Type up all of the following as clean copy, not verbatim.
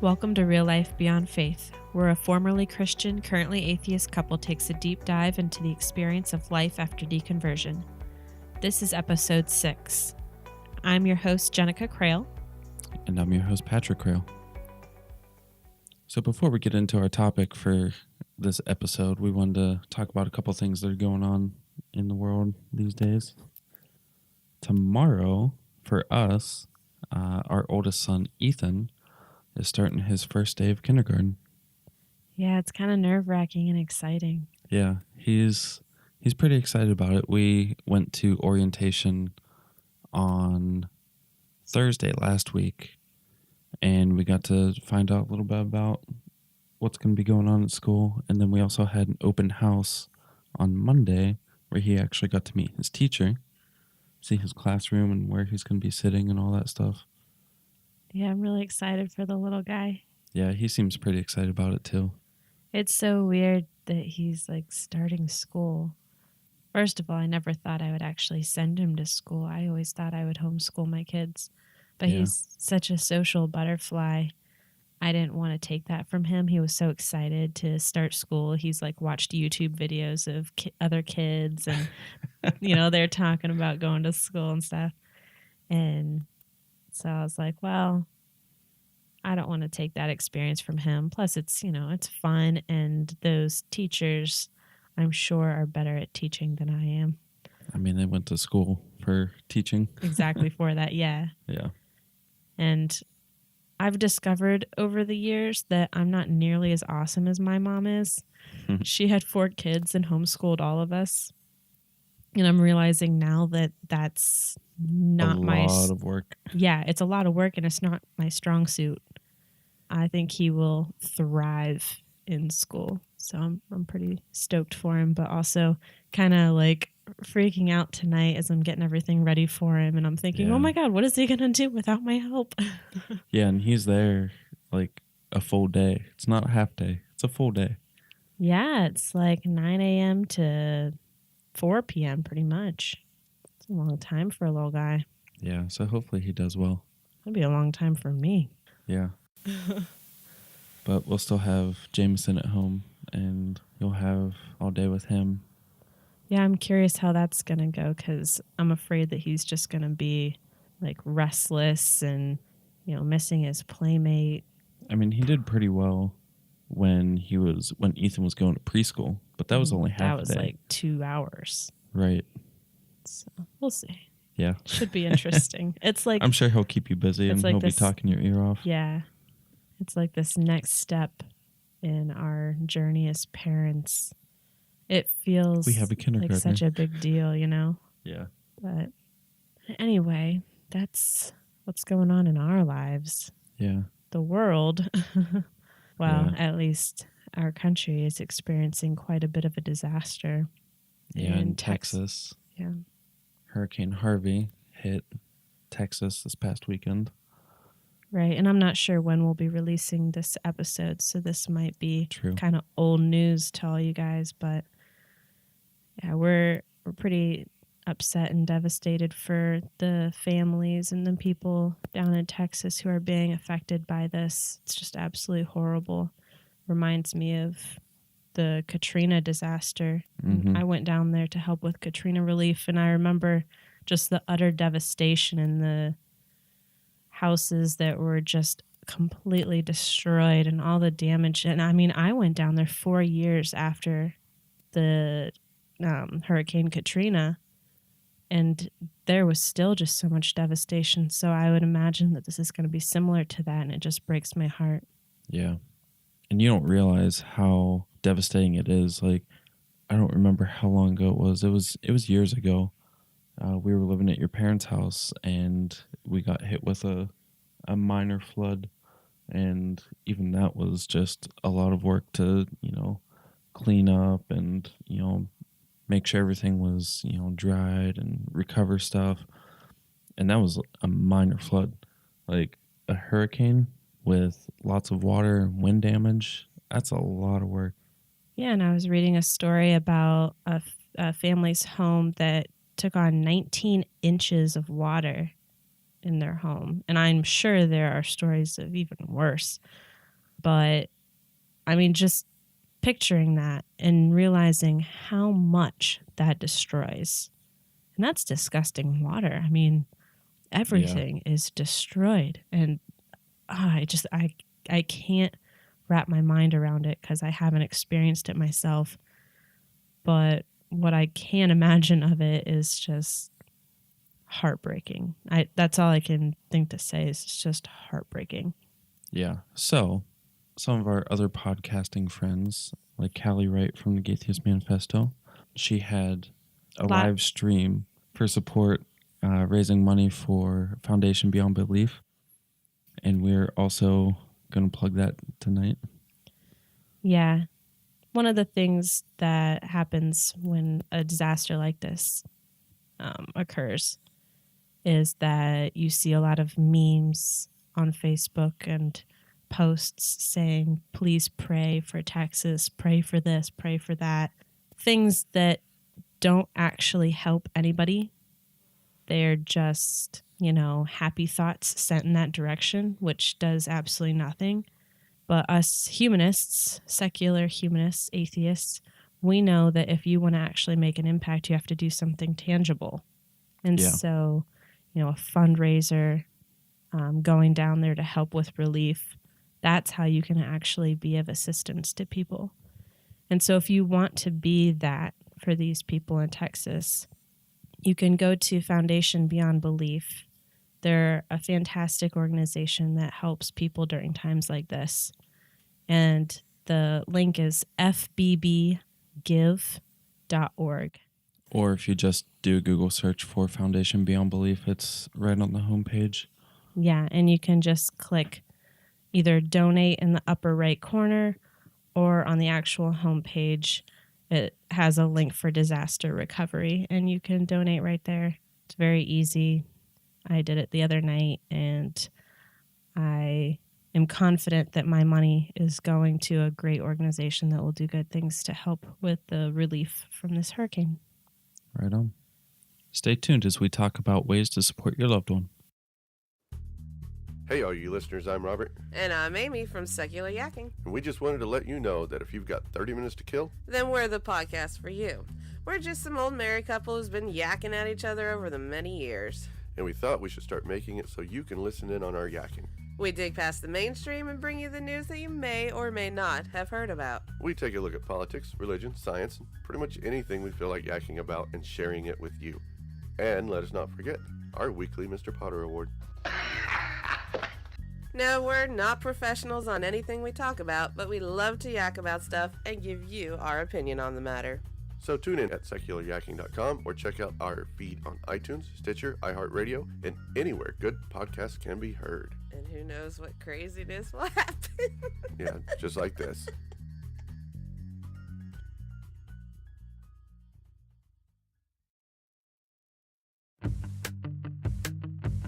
Welcome to Real Life Beyond Faith, where a formerly Christian, currently atheist couple takes a deep dive into the experience of life after deconversion. This is episode 6. I'm your host, Jenica Crail. And I'm your host, Patrick Crail. So before we get into our topic for this episode, we wanted to talk about a couple things that are going on in the world these days. Tomorrow, for us, our oldest son, Ethan, is starting his first day of kindergarten. Yeah, it's kind of nerve-wracking and exciting. Yeah, he's pretty excited about it. We went to orientation on Thursday last week, and we got to find out a little bit about what's going to be going on at school. And then we also had an open house on Monday where he actually got to meet his teacher, see his classroom and where he's going to be sitting and all that stuff. Yeah, I'm really excited for the little guy. Yeah, he seems pretty excited about it too. It's so weird that he's starting school. First of all, I never thought I would actually send him to school. I always thought I would homeschool my kids. But he's such a social butterfly. I didn't want to take that from him. He was so excited to start school. He's watched YouTube videos of other kids and, they're talking about going to school and stuff. And so I was like, well, I don't want to take that experience from him. Plus it's, it's fun. And those teachers, I'm sure, are better at teaching than I am. I mean, they went to school for teaching. Exactly for that. Yeah. Yeah. And I've discovered over the years that I'm not nearly as awesome as my mom is. She had 4 kids and homeschooled all of us. And I'm realizing now that that's not a lot of work. Yeah, it's a lot of work and it's not my strong suit. I think he will thrive in school. So I'm pretty stoked for him, but also kind of freaking out tonight as I'm getting everything ready for him. And I'm thinking, oh my God, what is he going to do without my help? Yeah, and he's there a full day. It's not a half day. It's a full day. Yeah, it's 9 a.m. to 4 p.m. pretty much. It's a long time for a little guy. Yeah, so hopefully he does well. It'll be a long time for me. Yeah. But we'll still have Jameson at home, and you'll have all day with him. Yeah, I'm curious how that's going to go, because I'm afraid that he's just going to be restless and, missing his playmate. I mean, he did pretty well when Ethan was going to preschool, but that was only half a day. That was 2 hours. Right. So we'll see. Yeah. Should be interesting. It's I'm sure he'll keep you busy and he'll be talking your ear off. Yeah. It's this next step in our journey as parents. It feels we have a kindergartner. Such a big deal, Yeah. But anyway, that's what's going on in our lives. Yeah. The world, at least our country is experiencing quite a bit of a disaster. Yeah, in Texas. Yeah. Hurricane Harvey hit Texas this past weekend. Right, and I'm not sure when we'll be releasing this episode, so this might be kind of old news to all you guys, but yeah, we're pretty upset and devastated for the families and the people down in Texas who are being affected by this. It's just absolutely horrible. Reminds me of the Katrina disaster. Mm-hmm. I went down there to help with Katrina relief, and I remember just the utter devastation in the houses that were just completely destroyed and all the damage. And I mean, I went down there 4 years after the Hurricane Katrina, and there was still just so much devastation. So I would imagine that this is going to be similar to that, and it just breaks my heart. Yeah. And you don't realize how devastating it is. I don't remember how long ago it was. It was years ago. We were living at your parents' house, and we got hit with a minor flood. And even that was just a lot of work to, clean up and, make sure everything was, dried and recover stuff. And that was a minor flood. A hurricane with lots of water and wind damage, that's a lot of work. Yeah, and I was reading a story about a family's home that took on 19 inches of water in their home. And I'm sure there are stories of even worse. But I mean, just picturing that and realizing how much that destroys. And that's disgusting water. I mean, Yeah. everything is destroyed. And I can't wrap my mind around it because I haven't experienced it myself. But what I can imagine of it is just heartbreaking. That's all I can think to say is it's just heartbreaking. Yeah. So, some of our other podcasting friends, like Callie Wright from the Gatheist Manifesto, she had a live stream for support, raising money for Foundation Beyond Belief. And we're also going to plug that tonight. Yeah. One of the things that happens when a disaster like this occurs is that you see a lot of memes on Facebook and posts saying, please pray for Texas, pray for this, pray for that. Things that don't actually help anybody. They're just, happy thoughts sent in that direction, which does absolutely nothing. But us humanists, secular humanists, atheists, we know that if you want to actually make an impact, you have to do something tangible. And so, a fundraiser, going down there to help with relief, that's how you can actually be of assistance to people. And so if you want to be that for these people in Texas, you can go to Foundation Beyond Belief. They're a fantastic organization that helps people during times like this. And the link is fbbgive.org. Or if you just do a Google search for Foundation Beyond Belief, it's right on the homepage. Yeah, and you can just click either donate in the upper right corner or on the actual homepage. It has a link for disaster recovery, and you can donate right there. It's very easy. I did it the other night, and I am confident that my money is going to a great organization that will do good things to help with the relief from this hurricane. Right on. Stay tuned as we talk about ways to support your loved one. Hey all you listeners, I'm Robert. And I'm Amy from Secular Yakking. And we just wanted to let you know that if you've got 30 minutes to kill, then we're the podcast for you. We're just some old married couple who's been yakking at each other over the many years. And we thought we should start making it so you can listen in on our yakking. We dig past the mainstream and bring you the news that you may or may not have heard about. We take a look at politics, religion, science, and pretty much anything we feel like yakking about and sharing it with you. And let us not forget our weekly Mr. Potter Award. No, we're not professionals on anything we talk about, but we love to yak about stuff and give you our opinion on the matter. So tune in at secularyakking.com or check out our feed on iTunes, Stitcher, iHeartRadio, and anywhere good podcasts can be heard. And who knows what craziness will happen. Yeah, just like this.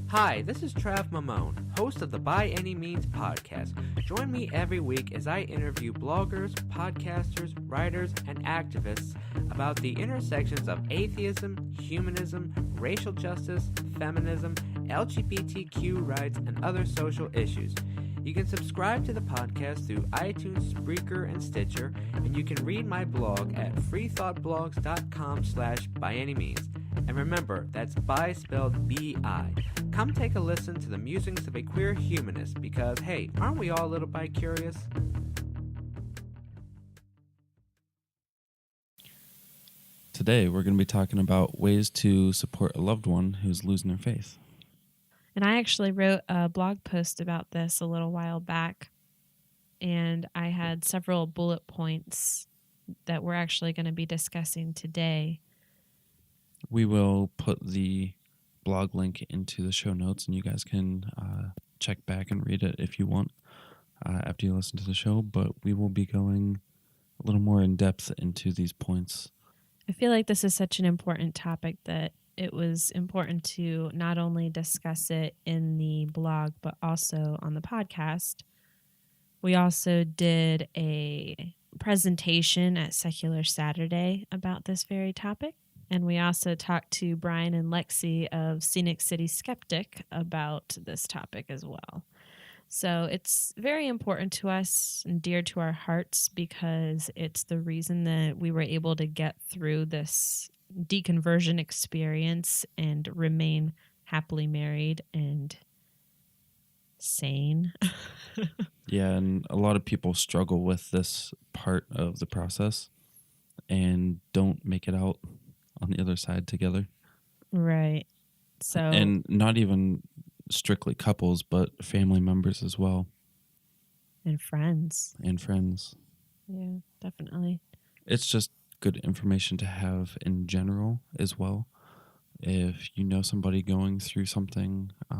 Hi, this is Trav Mamone, host of the By Any Means podcast. Join me every week as I interview bloggers, podcasters, writers, and activists about the intersections of atheism, humanism, racial justice, feminism, LGBTQ rights, and other social issues. You can subscribe to the podcast through iTunes, Spreaker, and Stitcher, and you can read my blog at freethoughtblogs.com/byanymeans. And remember, that's bi spelled B-I. Come take a listen to the musings of a queer humanist because, hey, aren't we all a little bi-curious? Today, we're going to be talking about ways to support a loved one who's losing their faith. And I actually wrote a blog post about this a little while back, and I had several bullet points that we're actually going to be discussing today. We will put the blog link into the show notes, and you guys can check back and read it if you want after you listen to the show, but we will be going a little more in depth into these points. I feel like this is such an important topic that it was important to not only discuss it in the blog, but also on the podcast. We also did a presentation at Secular Saturday about this very topic. And we also talked to Brian and Lexi of Scenic City Skeptic about this topic as well. So it's very important to us and dear to our hearts because it's the reason that we were able to get through this deconversion experience and remain happily married and sane. Yeah, and a lot of people struggle with this part of the process and don't make it out on the other side together. Right. So, And not even strictly couples, but family members as well, and friends. and friends. Yeah, definitely. It's just good information to have in general as well. If you know somebody going through something a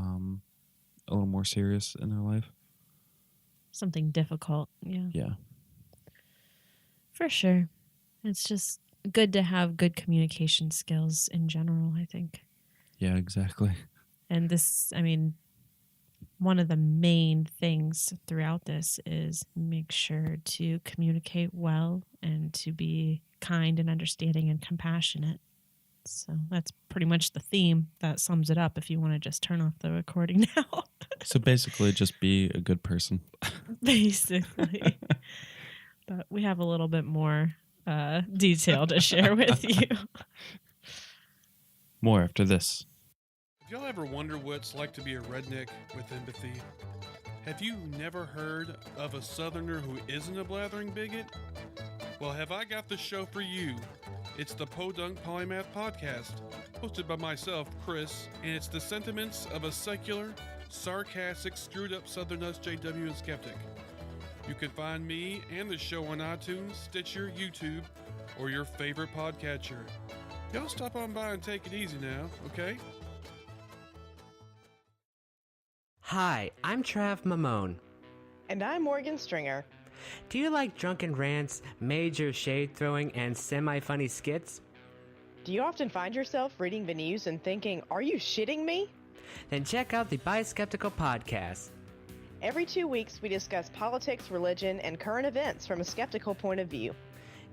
little more serious in their life. Something difficult. Yeah, Yeah. for sure. It's just good to have good communication skills in general, I think. Yeah, exactly. And this, I mean, one of the main things throughout this is make sure to communicate well and to be kind and understanding and compassionate. So that's pretty much the theme that sums it up if you want to just turn off the recording now. So basically, just be a good person. Basically. But we have a little bit more detail to share with you. More after this. Have y'all ever wondered what it's like to be a redneck with empathy? Have you never heard of a southerner who isn't a blathering bigot? Well, have I got the show for you? It's the Podunk Polymath Podcast, hosted by myself, Chris, and it's the sentiments of a secular, sarcastic, screwed-up Southern SJW and skeptic. You can find me and the show on iTunes, Stitcher, YouTube, or your favorite podcatcher. Y'all stop on by and take it easy now, okay? Hi, I'm Trav Mamone. And I'm Morgan Stringer. Do you like drunken rants, major shade throwing, and semi-funny skits? Do you often find yourself reading the news and thinking, are you shitting me? Then check out the Bi-Skeptical Podcast. Every 2 weeks, we discuss politics, religion, and current events from a skeptical point of view.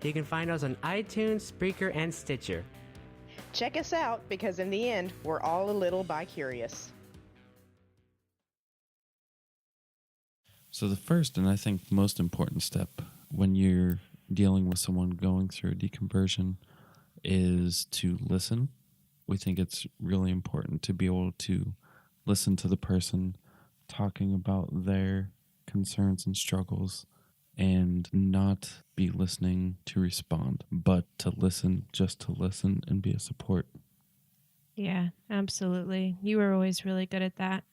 You can find us on iTunes, Spreaker, and Stitcher. Check us out because in the end, we're all a little bi-curious. So the first and I think most important step when you're dealing with someone going through a deconversion is to listen. We think it's really important to be able to listen to the person talking about their concerns and struggles and not be listening to respond, but to listen just to listen and be a support. Yeah, absolutely. You were always really good at that.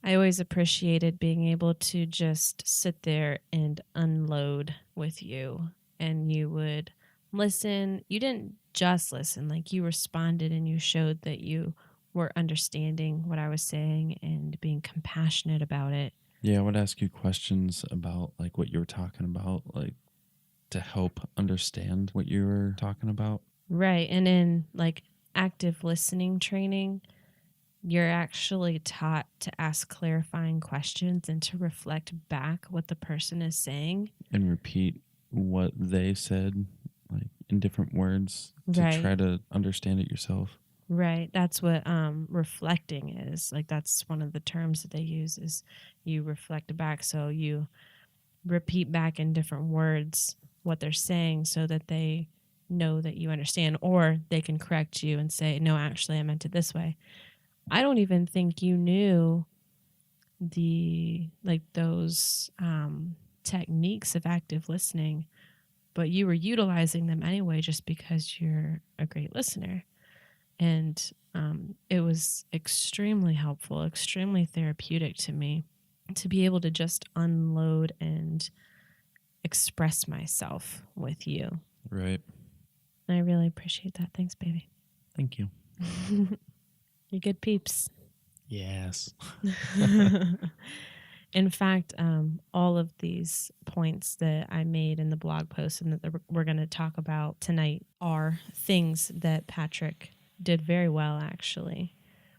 I always appreciated being able to just sit there and unload with you, and you would listen. You didn't just listen, like you responded and you showed that you were understanding what I was saying and being compassionate about it. Yeah, I would ask you questions about like what you were talking about, like to help understand what you were talking about. Right. And in like active listening training, you're actually taught to ask clarifying questions and to reflect back what the person is saying. And repeat what they said, like in different words, to Right. try to understand it yourself. Right. That's what reflecting is. Like that's one of the terms that they use is you reflect back. So you repeat back in different words what they're saying so that they know that you understand, or they can correct you and say, no, actually I meant it this way. I don't even think you knew those techniques of active listening, but you were utilizing them anyway just because you're a great listener. And it was extremely helpful, extremely therapeutic to me to be able to just unload and express myself with you. Right. And I really appreciate that. Thanks, baby. Thank you. You're good peeps. Yes. In fact, all of these points that I made in the blog post and that we're going to talk about tonight are things that Patrick did very well, actually.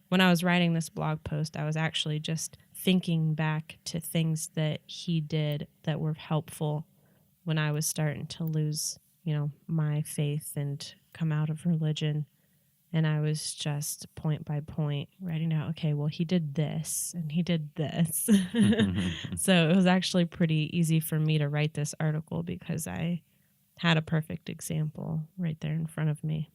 When I was writing this blog post, I was actually just thinking back to things that he did that were helpful when I was starting to lose, my faith and come out of religion. And I was just point by point writing out, okay, well, he did this and he did this. So it was actually pretty easy for me to write this article because I had a perfect example right there in front of me.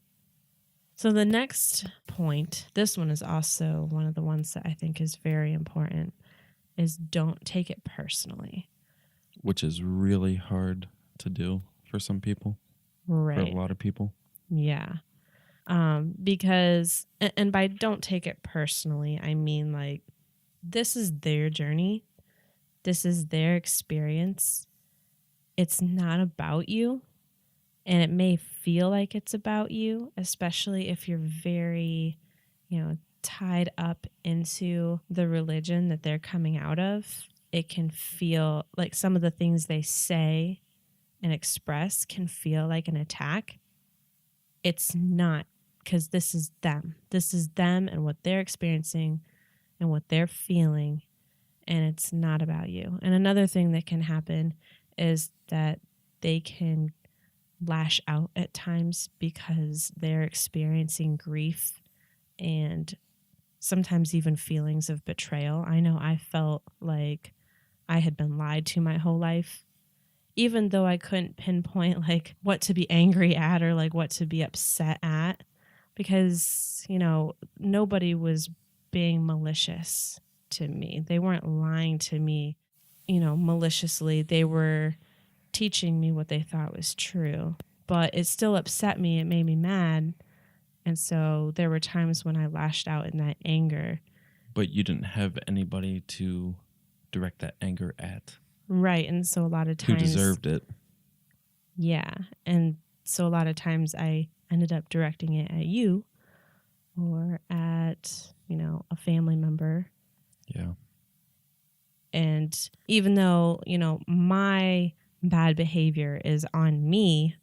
So the next point, this one is also one of the ones that I think is very important, is don't take it personally. Which is really hard to do for some people, Right. for a lot of people. Yeah. Because, and by don't take it personally, I mean like this is their journey. This is their experience. It's not about you. And it may feel like it's about you, especially if you're very, tied up into the religion that they're coming out of. It can feel like some of the things they say and express can feel like an attack. It's not, because this is them. This is them and what they're experiencing and what they're feeling. And it's not about you. And another thing that can happen is that they can lash out at times because they're experiencing grief and sometimes even feelings of betrayal. I know I felt like I had been lied to my whole life, even though I couldn't pinpoint like what to be angry at or like what to be upset at, because, nobody was being malicious to me. They weren't lying to me, maliciously. They were teaching me what they thought was true, but it still upset me. It made me mad. And so there were times when I lashed out in that anger. But you didn't have anybody to direct that anger at. Right. And so a lot of times... Who deserved it. Yeah. And so a lot of times I ended up directing it at you or at, a family member. Yeah. And even though, my bad behavior is on me,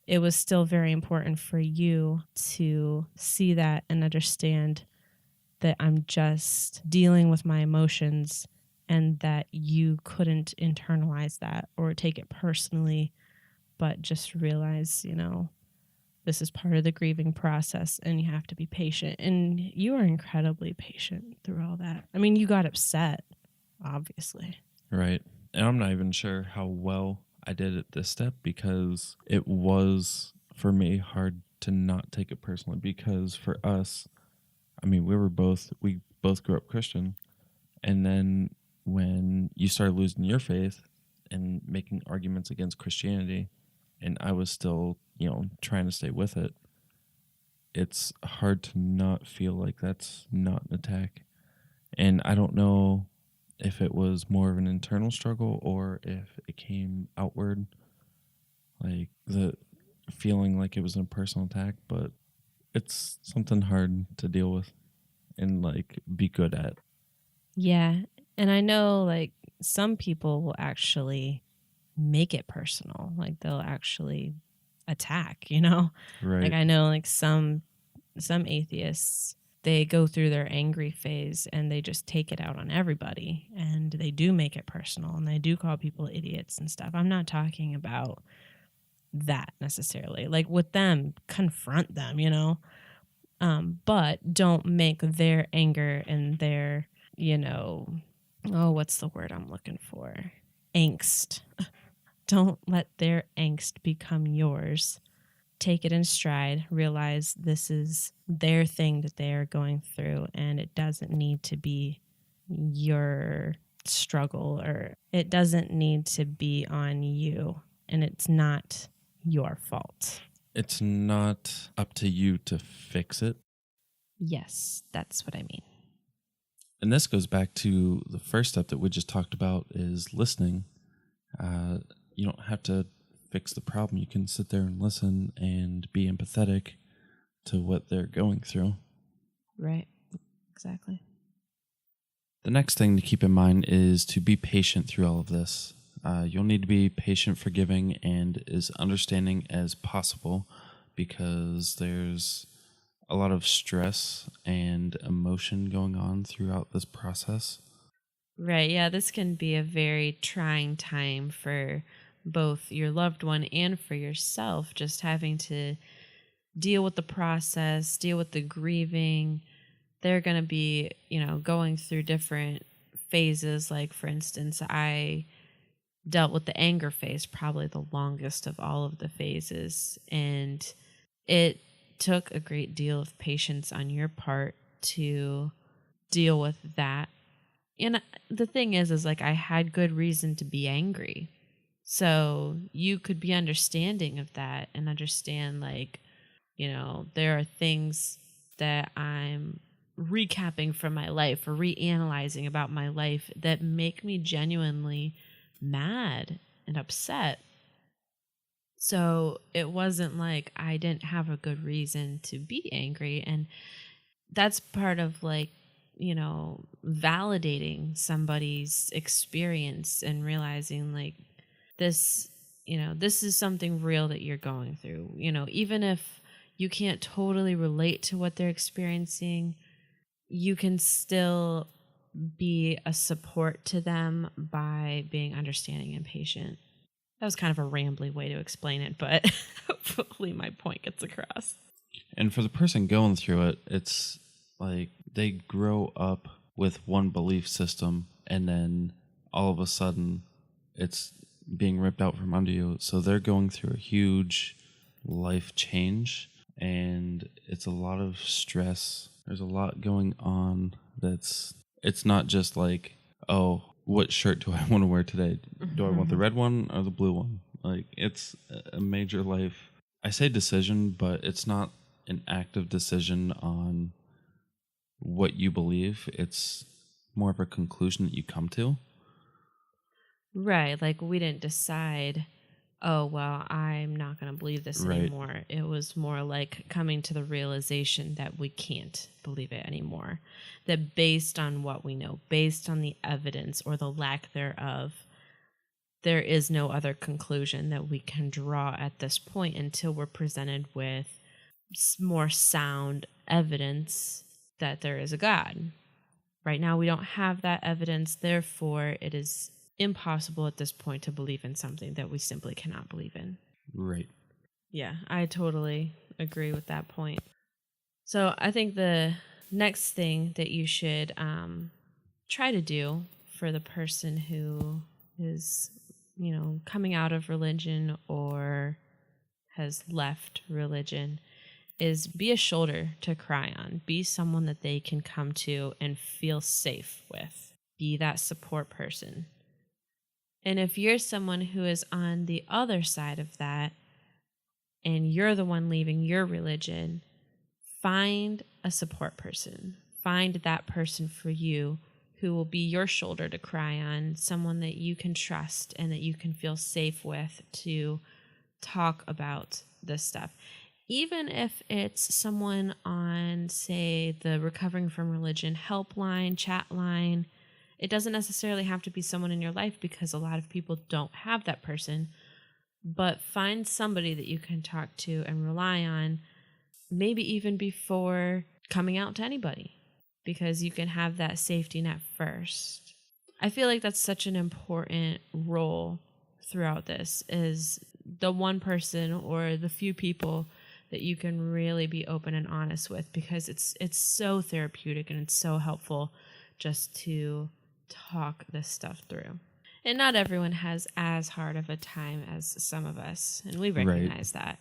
it was still very important for you to see that and understand that I'm just dealing with my emotions and that you couldn't internalize that or take it personally, but just realize, this is part of the grieving process and you have to be patient. And you were incredibly patient through all that. I mean, you got upset, obviously. Right. And I'm not even sure how well I did at this step because it was, for me, hard to not take it personally because for us, I mean, we both grew up Christian. And then when you started losing your faith and making arguments against Christianity, and I was still, trying to stay with it, it's hard to not feel like that's not an attack. And I don't know if it was more of an internal struggle or if it came outward, like the feeling like it was a personal attack, but it's something hard to deal with and like be good at. Yeah. And I know like some people will actually make it personal. Like they'll actually attack, Right. Like I know like some atheists, they go through their angry phase and they just take it out on everybody and they do make it personal and they do call people idiots and stuff. I'm not talking about that necessarily. Like with them, confront them, but don't make their anger and their, what's the word I'm looking for? Angst. Don't let their angst become yours. Take it in stride. Realize this is their thing that they are going through, and it doesn't need to be your struggle, or it doesn't need to be on you, and it's not your fault. It's not up to you to fix it. Yes, that's what I mean. And this goes back to the first step that we just talked about is listening. You don't have to fix the problem. You can sit there and listen and be empathetic to what they're going through. Right. Exactly. The next thing to keep in mind is to be patient through all of this. You'll need to be patient, forgiving, and as understanding as possible because there's a lot of stress and emotion going on throughout this process. Right. Yeah, this can be a very trying time for both your loved one and for yourself, just having to deal with the process, deal with the grieving. They're going to be, going through different phases. Like, for instance, I dealt with the anger phase, probably the longest of all of the phases. And it took a great deal of patience on your part to deal with that. And the thing is like, I had good reason to be angry. So you could be understanding of that and understand, like, there are things that I'm recapping from my life or reanalyzing about my life that make me genuinely mad and upset. So it wasn't like I didn't have a good reason to be angry. And that's part of, like, validating somebody's experience and realizing, like, this, this is something real that you're going through. Even if you can't totally relate to what they're experiencing, you can still be a support to them by being understanding and patient. That was kind of a rambly way to explain it, but hopefully my point gets across. And for the person going through it, it's like they grow up with one belief system and then all of a sudden it's being ripped out from under you. So they're going through a huge life change and it's a lot of stress. There's a lot going on it's not just like, oh, what shirt do I want to wear today? Do I want the red one or the blue one? Like, it's a major life, I say decision, but it's not an active decision on what you believe. It's more of a conclusion that you come to. Right. Like, we didn't decide, oh, well, I'm not going to believe this anymore. It was more like coming to the realization that we can't believe it anymore. That based on what we know, based on the evidence or the lack thereof, there is no other conclusion that we can draw at this point until we're presented with more sound evidence that there is a God. Right now, we don't have that evidence. Therefore, it is impossible at this point to believe in something that we simply cannot believe in. Right. Yeah, I totally agree with that point. So I think the next thing that you should try to do for the person who is, coming out of religion or has left religion is be a shoulder to cry on. Be someone that they can come to and feel safe with. Be that support person. And if you're someone who is on the other side of that and you're the one leaving your religion, find a support person. Find that person for you who will be your shoulder to cry on, someone that you can trust and that you can feel safe with to talk about this stuff. Even if it's someone on, say, the Recovering from Religion helpline, chat line, it doesn't necessarily have to be someone in your life because a lot of people don't have that person. But find somebody that you can talk to and rely on, maybe even before coming out to anybody, because you can have that safety net first. I feel like that's such an important role throughout this, is the one person or the few people that you can really be open and honest with, because it's so therapeutic and it's so helpful just to talk this stuff through. And not everyone has as hard of a time as some of us, and we recognize that.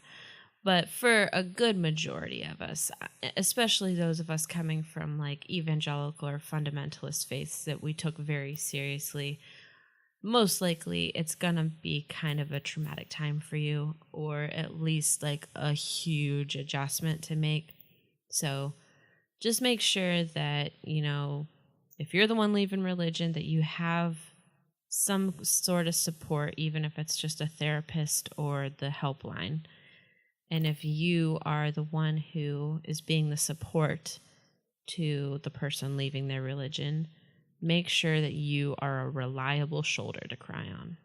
But for a good majority of us, especially those of us coming from like evangelical or fundamentalist faiths that we took very seriously, most likely it's gonna be kind of a traumatic time for you, or at least like a huge adjustment to make. So just make sure that, if you're the one leaving religion, that you have some sort of support, even if it's just a therapist or the helpline. And if you are the one who is being the support to the person leaving their religion, make sure that you are a reliable shoulder to cry on.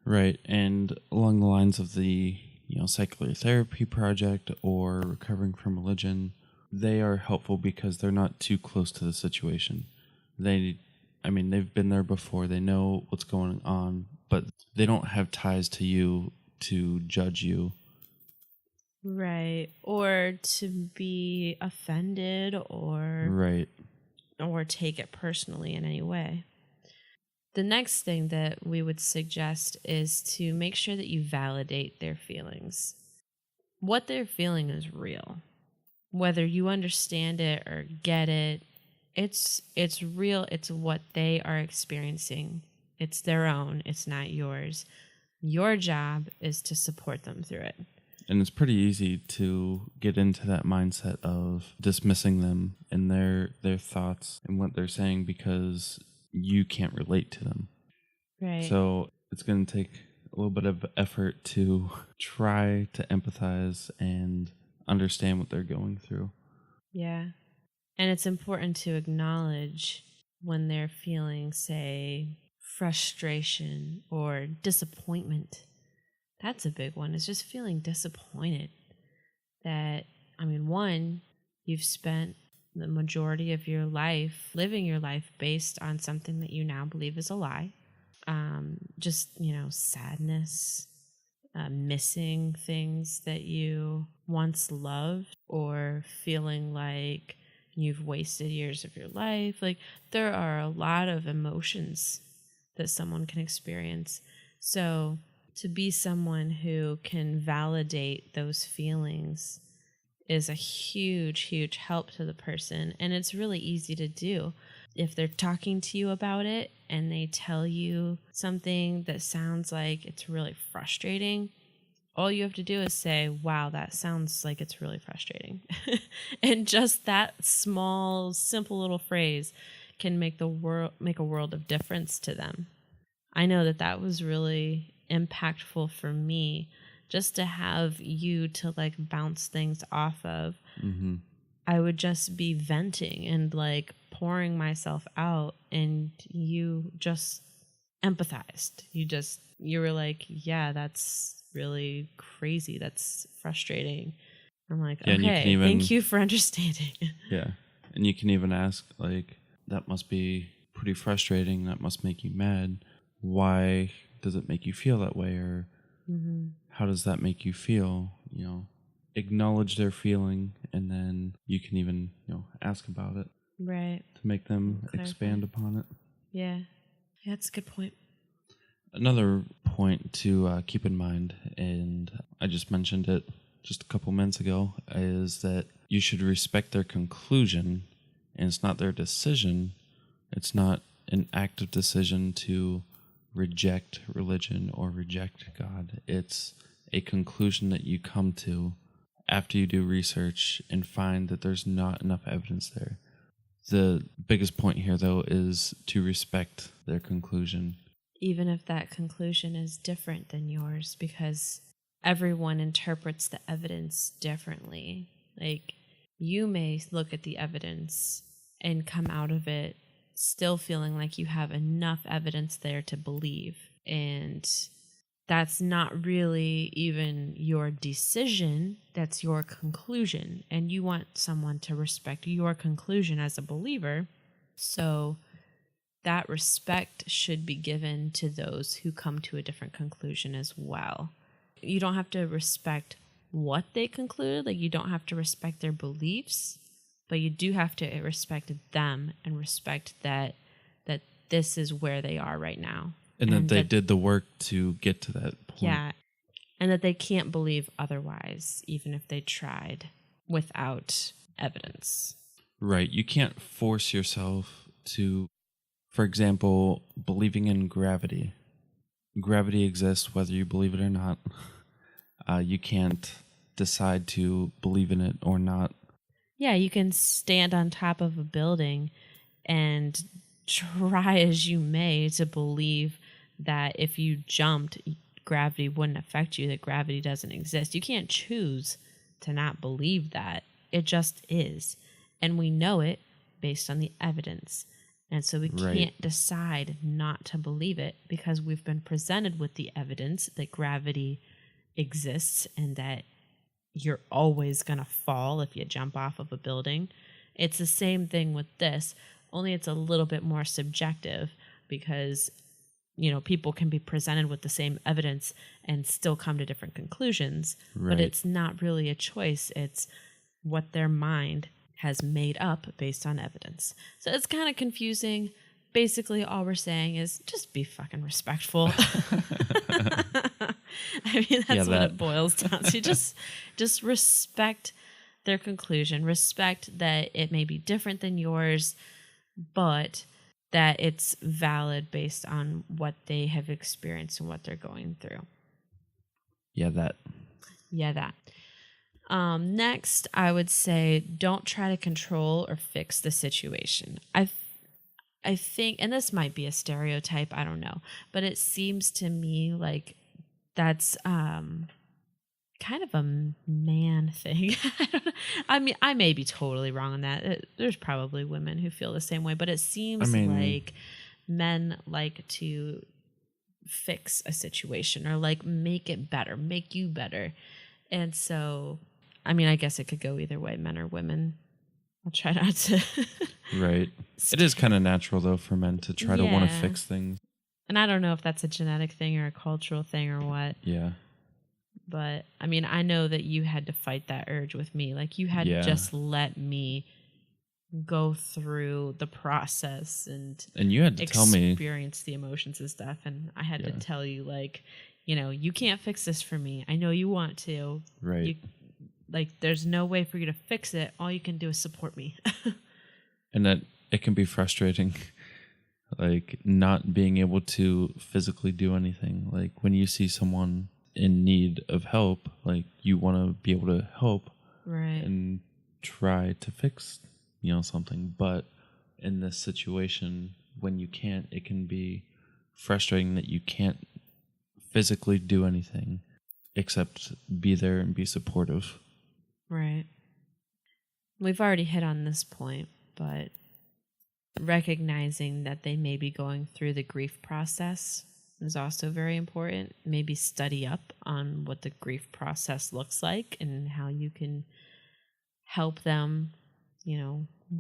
Right. And along the lines of the, Secular Therapy Project or Recovering from Religion, they are helpful because they're not too close to the situation. They've been there before. They know what's going on, but they don't have ties to you to judge you. Right. Or to be offended Right. or take it personally in any way. The next thing that we would suggest is to make sure that you validate their feelings. What they're feeling is real. Whether you understand it or get it, it's real. It's what they are experiencing. It's their own, it's not yours. Your job is to support them through it. And it's pretty easy to get into that mindset of dismissing them and their thoughts and what they're saying because you can't relate to them. Right. So it's going to take a little bit of effort to try to empathize and understand what they're going through. Yeah. And it's important to acknowledge when they're feeling, say, frustration or disappointment. That's a big one. It's just feeling disappointed that, one, you've spent the majority of your life living your life based on something that you now believe is a lie. Sadness, missing things that you once loved, or feeling like you've wasted years of your life. Like, there are a lot of emotions that someone can experience. So to be someone who can validate those feelings is a huge, huge help to the person. And it's really easy to do. If they're talking to you about it and they tell you something that sounds like it's really frustrating, all you have to do is say, wow, that sounds like it's really frustrating. And just that small, simple little phrase can make a world of difference to them. I know that was really impactful for me, just to have you to like bounce things off of. Mm-hmm. I would just be venting and like pouring myself out, and you just empathized. You were like, yeah, that's really crazy. That's frustrating. I'm like, Yeah, okay, thank you for understanding. Yeah. And you can even ask, like, that must be pretty frustrating. That must make you mad. Why does it make you feel that way? Or how does that make you feel? Acknowledge their feeling, and then you can even, ask about it. Right. To make them expand upon it. Yeah. Yeah, that's a good point. Another point to keep in mind, and I just mentioned it just a couple minutes ago, is that you should respect their conclusion, and it's not their decision. It's not an active decision to reject religion or reject God. It's a conclusion that you come to after you do research and find that there's not enough evidence there. The biggest point here, though, is to respect their conclusion. Even if that conclusion is different than yours, because everyone interprets the evidence differently. Like, you may look at the evidence and come out of it still feeling like you have enough evidence there to believe. And that's not really even your decision, that's your conclusion. And you want someone to respect your conclusion as a believer. So that respect should be given to those who come to a different conclusion as well. You don't have to respect what they concluded, like you don't have to respect their beliefs, but you do have to respect them and respect that this is where they are right now. And that they did the work to get to that point. Yeah. And that they can't believe otherwise, even if they tried, without evidence. Right. You can't force yourself to, for example, believing in gravity. Gravity exists whether you believe it or not. You can't decide to believe in it or not. Yeah, you can stand on top of a building and try as you may to believe that if you jumped, gravity wouldn't affect you, that gravity doesn't exist. You can't choose to not believe that. It just is. And we know it based on the evidence. And so we can't decide not to believe it because we've been presented with the evidence that gravity exists and that you're always going to fall if you jump off of a building. It's the same thing with this, only it's a little bit more subjective because, people can be presented with the same evidence and still come to different conclusions, but Right. it's not really a choice. It's what their mind has made up based on evidence. So it's kind of confusing. Basically, all we're saying is just be fucking respectful. I mean, that's what it boils down to. Just respect their conclusion. Respect that it may be different than yours, but that it's valid based on what they have experienced and what they're going through. Yeah, that. Next, I would say don't try to control or fix the situation. I think, and this might be a stereotype, I don't know, but it seems to me like that's kind of a man thing. I mean, I may be totally wrong on that. There's probably women who feel the same way, but it seems like men like to fix a situation or like make it better, make you better. And so, I mean, I guess it could go either way, men or women. I'll try not to. Right. It is kind of natural, though, for men to try to want to fix things. And I don't know if that's a genetic thing or a cultural thing or what. Yeah. But, I mean, I know that you had to fight that urge with me. Like, you had to just let me go through the process and you had to tell me, experience the emotions and stuff. And I had to tell you, like, you can't fix this for me. I know you want to. Right. There's no way for you to fix it. All you can do is support me. And that it can be frustrating, like not being able to physically do anything. Like when you see someone in need of help, like you want to be able to help, right, and try to fix, something. But in this situation, when you can't, it can be frustrating that you can't physically do anything except be there and be supportive. Right. We've already hit on this point, but recognizing that they may be going through the grief process is also very important. Maybe study up on what the grief process looks like and how you can help them,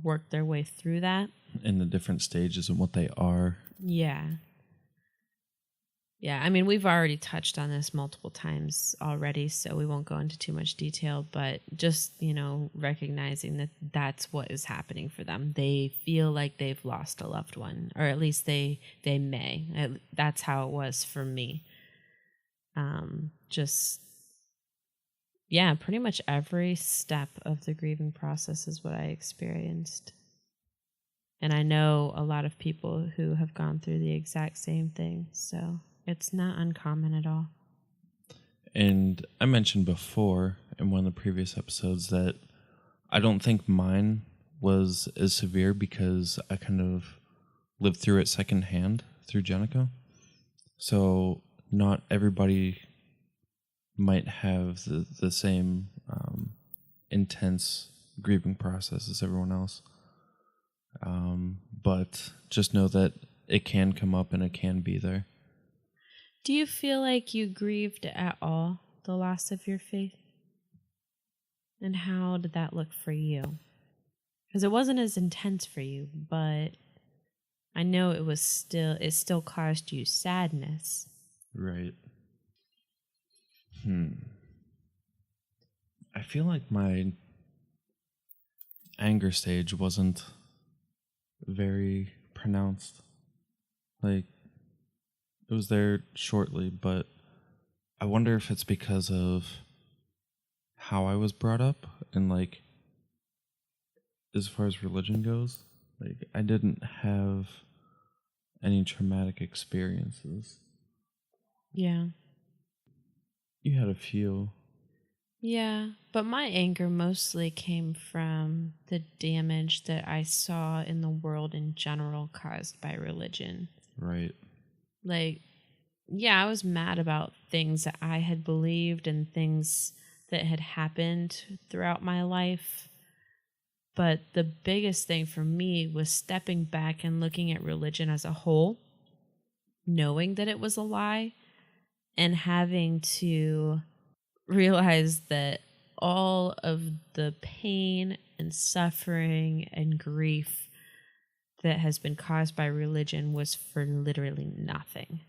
work their way through that. In the different stages and what they are. Yeah. Yeah, I mean, we've already touched on this multiple times already, so we won't go into too much detail, but just, recognizing that that's what is happening for them. They feel like they've lost a loved one, or at least they may. That's how it was for me. Pretty much every step of the grieving process is what I experienced. And I know a lot of people who have gone through the exact same thing, so it's not uncommon at all. And I mentioned before in one of the previous episodes that I don't think mine was as severe because I kind of lived through it secondhand through Jenica. So not everybody might have the same intense grieving process as everyone else. But just know that it can come up and it can be there. Do you feel like you grieved at all the loss of your faith? And how did that look for you? Because it wasn't as intense for you, but I know it still caused you sadness. Right. I feel like my anger stage wasn't very pronounced. Like, it was there shortly, but I wonder if it's because of how I was brought up and, like, as far as religion goes, like, I didn't have any traumatic experiences. Yeah. You had a few. Yeah, but my anger mostly came from the damage that I saw in the world in general caused by religion. Right. Like, yeah, I was mad about things that I had believed and things that had happened throughout my life. But the biggest thing for me was stepping back and looking at religion as a whole, knowing that it was a lie, and having to realize that all of the pain and suffering and grief that has been caused by religion was for literally nothing.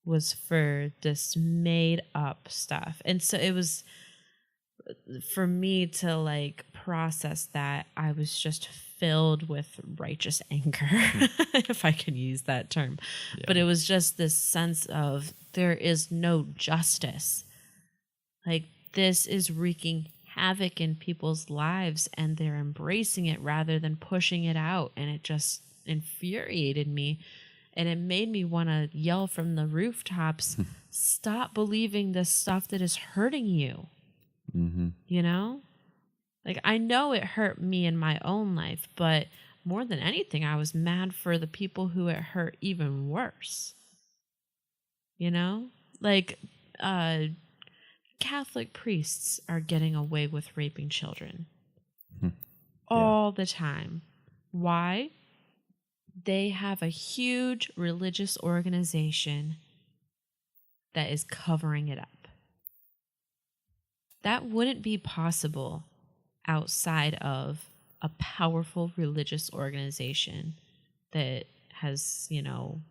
was for this made up stuff. And so it was for me to like process that. I was just filled with righteous anger, if I can use that term. Yeah. But it was just this sense of there is no justice. Like, this is wreaking havoc in people's lives, and they're embracing it rather than pushing it out. And it just infuriated me. And it made me want to yell from the rooftops, stop believing this stuff that is hurting you. Mm-hmm. You know? Like, I know it hurt me in my own life, but more than anything, I was mad for the people who it hurt even worse. You know? Like, Catholic priests are getting away with raping children all the time. Why? They have a huge religious organization that is covering it up. That wouldn't be possible outside of a powerful religious organization that has, you know,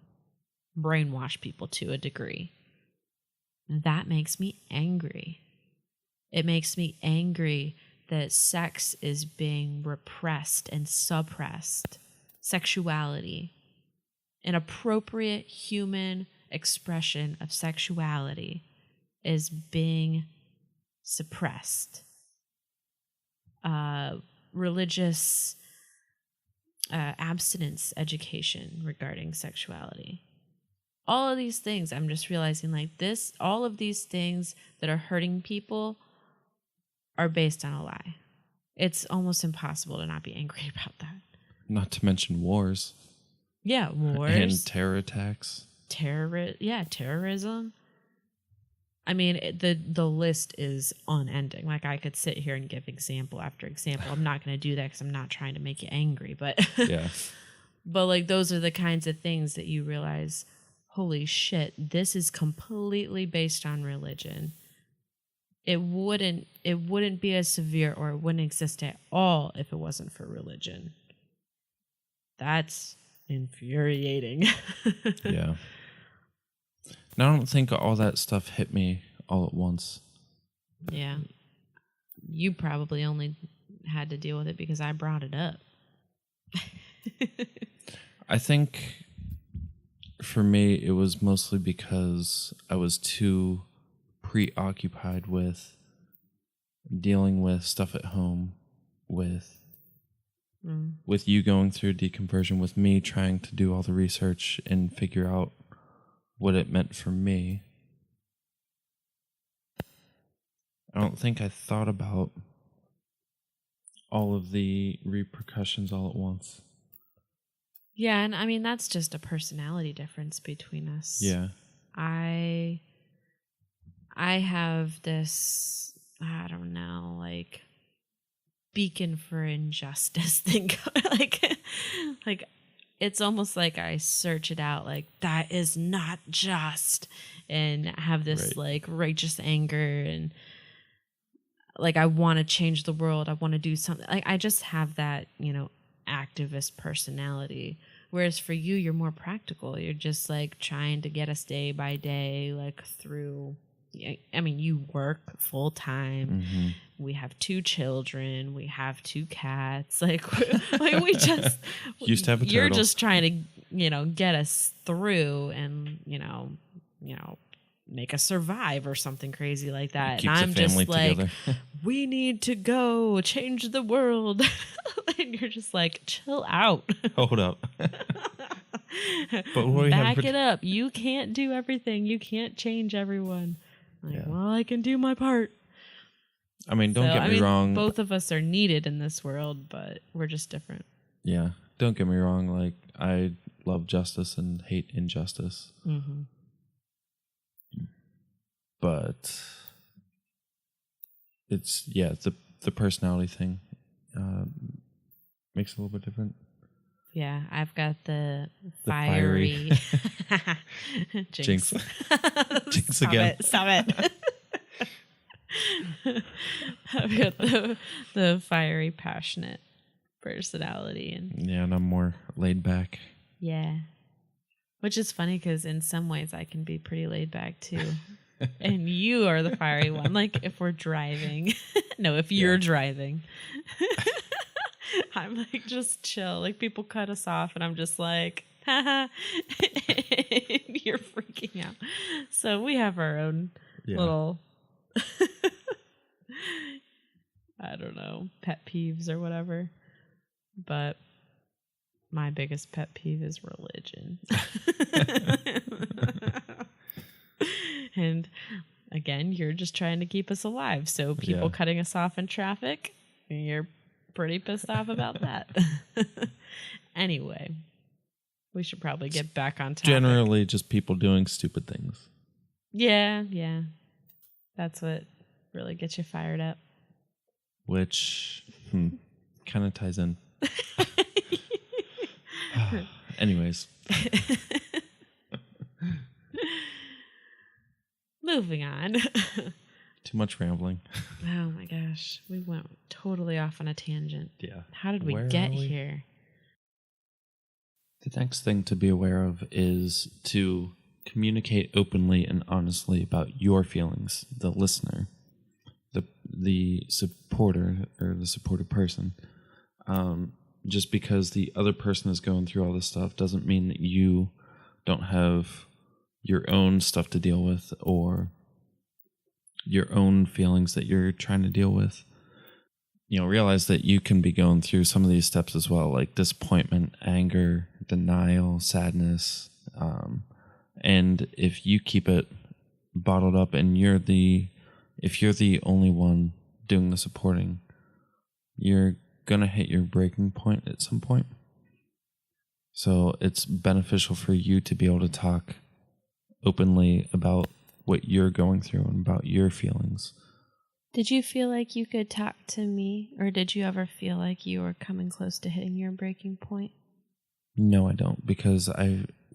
brainwashed people to a degree. That makes me angry. It makes me angry that sex is being repressed and suppressed. Sexuality, an appropriate human expression of sexuality, is being suppressed. Religious abstinence education regarding sexuality. All of these things, I'm just realizing, like, this, all of these things that are hurting people are based on a lie. It's almost impossible to not be angry about that. Not to mention wars. Yeah, wars. And terror attacks. Terrorism. I mean, the list is unending. Like, I could sit here and give example after example. I'm not going to do that because I'm not trying to make you angry. But, Yeah. But, like, those are the kinds of things that you realize, holy shit, this is completely based on religion. It wouldn't be as severe, or it wouldn't exist at all if it wasn't for religion. That's infuriating. Yeah. And I don't think all that stuff hit me all at once. Yeah. You probably only had to deal with it because I brought it up. I think for me, it was mostly because I was too preoccupied with dealing with stuff at home, with you going through deconversion, with me trying to do all the research and figure out what it meant for me. I don't think I thought about all of the repercussions all at once. Yeah, and I mean, that's just a personality difference between us. Yeah. I have this, I don't know, like, beacon for injustice thing. like it's almost like I search it out, like, that is not just, and have this like righteous anger, and like, I want to change the world. I want to do something. Like, I just have that, you know, activist personality. Whereas for you, you're more practical. You're just like trying to get us day by day, like, through. I mean, you work full time. Mm-hmm. We have 2 children. We have 2 cats. Like, we just used to have a turtle. You're just trying to, you know, get us through, and you know, make us survive or something crazy like that. And I'm just like, we need to go change the world. And you're just like, chill out. Hold up. But back it up. You can't do everything. You can't change everyone. Like, well, I can do my part. I mean, don't get me wrong. Both of us are needed in this world, but we're just different. Yeah. Don't get me wrong. Like, I love justice and hate injustice. Mm-hmm. But it's, the personality thing makes it a little bit different. Yeah, I've got the fiery Jinx. Jinx again. Stop it. I've got the fiery, passionate personality, and I'm more laid back. Yeah. Which is funny because in some ways I can be pretty laid back too. And you are the fiery one. Like if we're driving. No, if you're driving. I'm like just chill. Like people cut us off and I'm just like, haha. You're freaking out. So we have our own little I don't know, pet peeves or whatever. But my biggest pet peeve is religion. And again, you're just trying to keep us alive. So people cutting us off in traffic, you're pretty pissed off about that. Anyway, we should probably get back on topic. Generally, just people doing stupid things. Yeah. That's what really gets you fired up. Which kind of ties in. Anyways. Moving on. Too much rambling. Oh my gosh. We went totally off on a tangent. Yeah. How did we get here? The next thing to be aware of is to communicate openly and honestly about your feelings, the listener, the supporter or the supported person. Just because the other person is going through all this stuff doesn't mean that you don't have your own stuff to deal with or your own feelings that you're trying to deal with. You know, realize that you can be going through some of these steps as well, like disappointment, anger, denial, sadness. And if you keep it bottled up and if you're the only one doing the supporting, you're gonna hit your breaking point at some point. So it's beneficial for you to be able to talk openly about what you're going through and about your feelings. Did you feel like you could talk to me, or did you ever feel like you were coming close to hitting your breaking point? No, I don't, because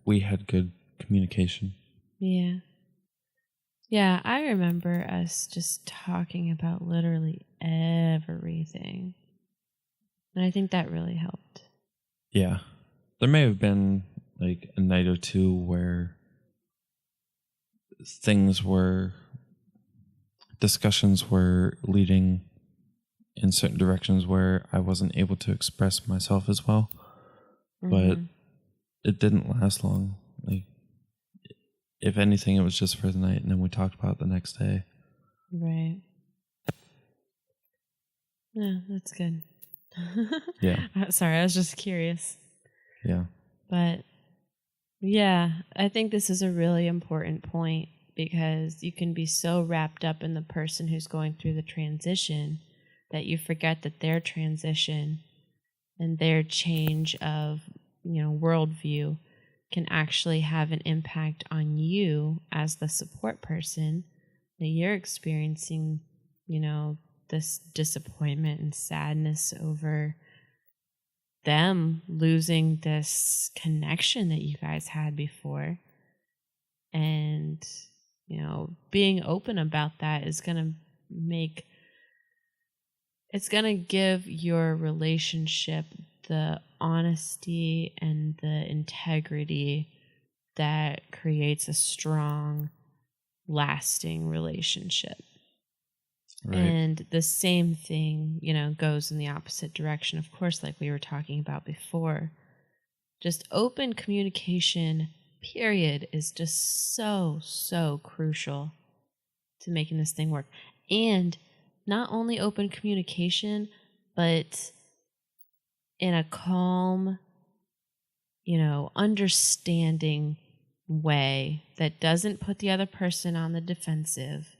we had good communication. Yeah. Yeah, I remember us just talking about literally everything. And I think that really helped. Yeah. There may have been like a night or two where discussions were leading in certain directions where I wasn't able to express myself as well. But it didn't last long. Like, if anything, it was just for the night, and then we talked about it the next day. Right. Yeah, that's good. Yeah. Sorry, I was just curious. Yeah. But yeah, I think this is a really important point because you can be so wrapped up in the person who's going through the transition that you forget that their transition and their change of, worldview can actually have an impact on you as the support person, that you're experiencing, this disappointment and sadness over them losing this connection that you guys had before. And, being open about that is going to give your relationship the honesty and the integrity that creates a strong, lasting relationship. Right. And the same thing, goes in the opposite direction, of course, like we were talking about before. Just open communication, period, is just so, so crucial to making this thing work. And not only open communication, but in a calm, understanding way that doesn't put the other person on the defensive,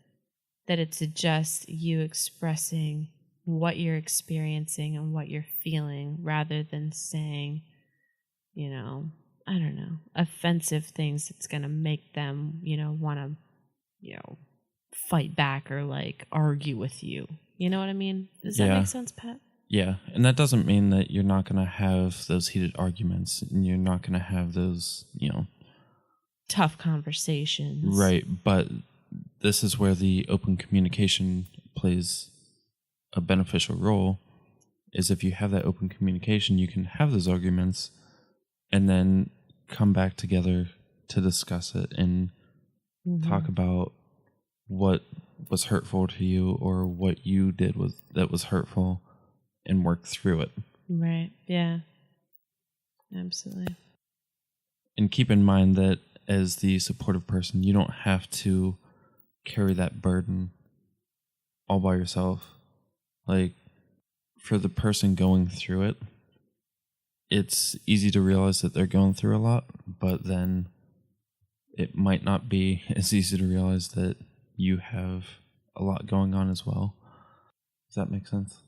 that it's just you expressing what you're experiencing and what you're feeling rather than saying, offensive things that's going to make them, want to, fight back or like argue with you. You know what I mean? Does that make sense, Pat? Yeah. And that doesn't mean that you're not going to have those heated arguments and you're not going to have those, tough conversations. Right. But this is where the open communication plays a beneficial role, is if you have that open communication, you can have those arguments and then come back together to discuss it and talk about what was hurtful to you or what you did that was hurtful and work through it. Right. Yeah. Absolutely. And keep in mind that as the supportive person, you don't have to carry that burden all by yourself. Like, for the person going through it, it's easy to realize that they're going through a lot, but then it might not be as easy to realize that you have a lot going on as well. Does that make sense?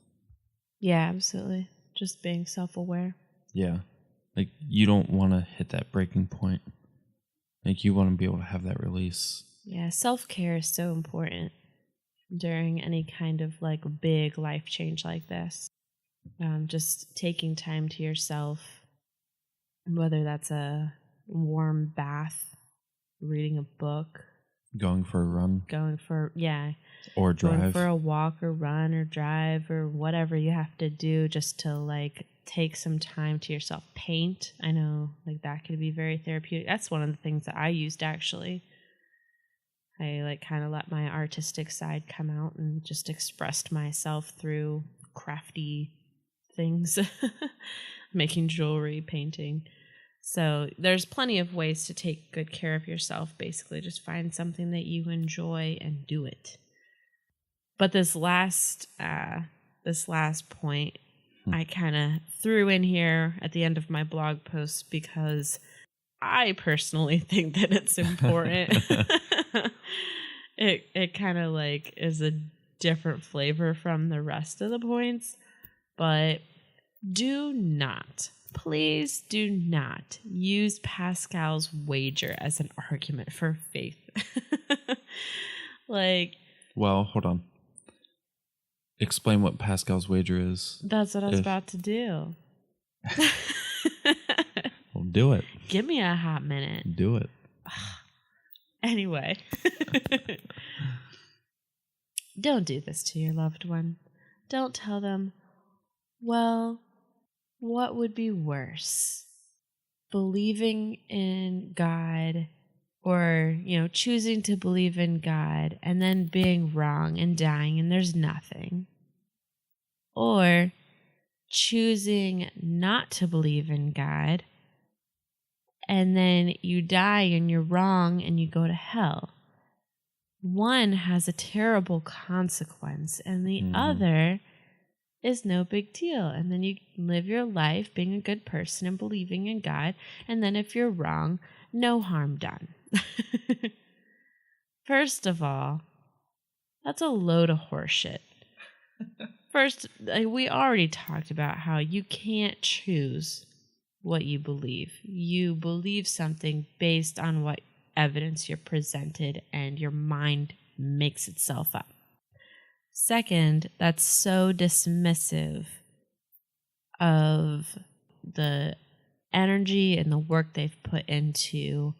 Yeah, absolutely. Just being self-aware. Yeah. Like, you don't want to hit that breaking point. Like, you want to be able to have that release. Yeah, self-care is so important during any kind of like big life change like this. Just taking time to yourself, whether that's a warm bath, reading a book, Going for a run. Or going drive. for a walk or run or drive or whatever you have to do just to like take some time to yourself. Paint. I know like that could be very therapeutic. That's one of the things that I used actually. I like kind of let my artistic side come out and just expressed myself through crafty things, making jewelry, painting. So there's plenty of ways to take good care of yourself. Basically, just find something that you enjoy and do it. But this last point, I kind of threw in here at the end of my blog post because I personally think that it's important. It kind of like is a different flavor from the rest of the points, but please do not use Pascal's wager as an argument for faith. Like, well, hold on. Explain what Pascal's wager is. That's what I was about to do. Well, do it. Give me a hot minute. Do it. Anyway. Don't do this to your loved one. Don't tell them, well, what would be worse? Believing in God or, choosing to believe in God and then being wrong and dying and there's nothing. Or choosing not to believe in God and then you die and you're wrong and you go to hell. One has a terrible consequence and the other is no big deal. And then you live your life being a good person and believing in God. And then if you're wrong, no harm done. First of all, that's a load of horseshit. First, we already talked about how you can't choose what you believe. You believe something based on what evidence you're presented and your mind makes itself up. Second, that's so dismissive of the energy and the work they've put into,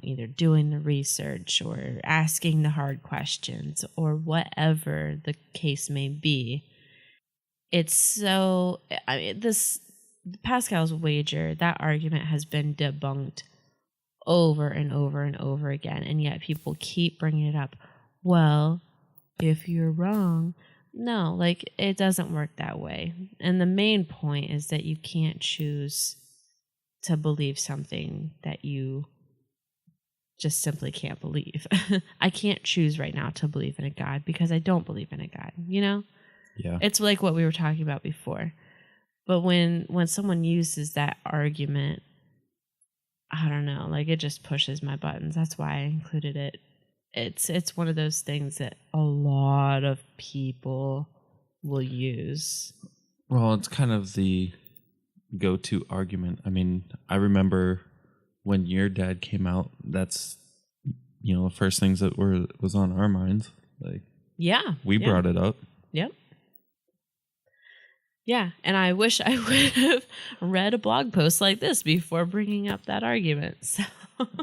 either doing the research or asking the hard questions or whatever the case may be. It's so, this Pascal's wager, that argument has been debunked over and over and over again, and yet people keep bringing it up. Well, if you're wrong, no, it doesn't work that way. And the main point is that you can't choose to believe something that you just simply can't believe. I can't choose right now to believe in a God because I don't believe in a God, Yeah. It's like what we were talking about before. But when someone uses that argument, I don't know, it just pushes my buttons. That's why I included it. It's one of those things that a lot of people will use. Well, it's kind of the go-to argument. I mean, I remember when your dad came out, that's the first things that was on our minds. We brought it up. Yep. Yeah, and I wish I would have read a blog post like this before bringing up that argument. So.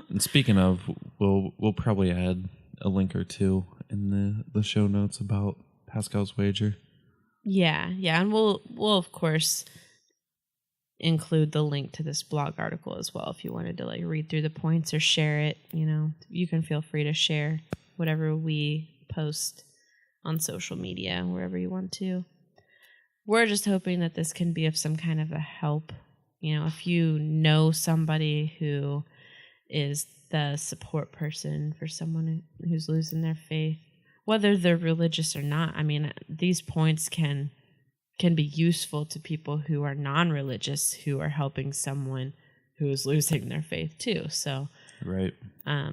And speaking of, we'll probably add a link or two in the show notes about Pascal's wager. Yeah, and we'll of course include the link to this blog article as well. If you wanted to like read through the points or share it, you can feel free to share whatever we post on social media, wherever you want to. We're just hoping that this can be of some kind of a help. If you know somebody who is the support person for someone who's losing their faith, whether they're religious or not. I mean, these points can be useful to people who are non-religious who are helping someone who is losing their faith too. So, right. Yeah,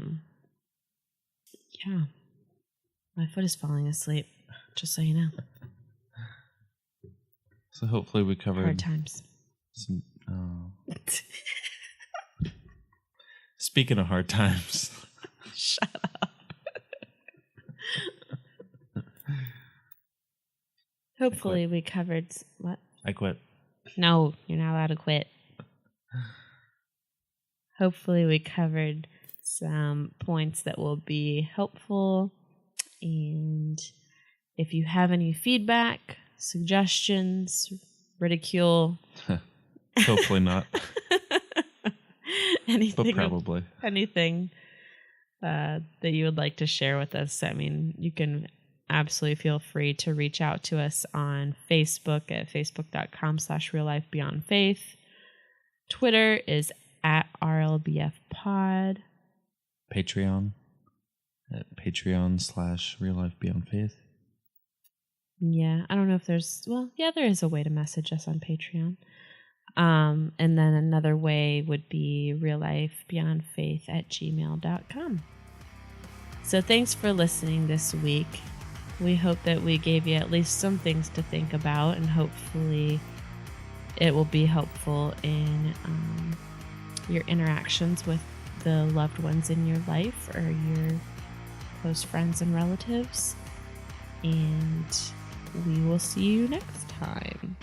my foot is falling asleep, just so you know. So hopefully we covered hard times. Some, speaking of hard times. Shut up. Hopefully we covered what? I quit. No, you're not allowed to quit. Hopefully we covered some points that will be helpful. And if you have any feedback, suggestions, ridicule. Hopefully not. Anything, but probably. Anything that you would like to share with us. I mean, you can absolutely feel free to reach out to us on Facebook at facebook.com/reallifebeyondfaith. Twitter is at RLBFpod. Patreon at patreon.com/reallifebeyondfaith. Yeah, I don't know if there is a way to message us on Patreon. And then another way would be reallifebeyondfaith@gmail.com. So thanks for listening this week. We hope that we gave you at least some things to think about, and hopefully it will be helpful in your interactions with the loved ones in your life or your close friends and relatives. And we will see you next time.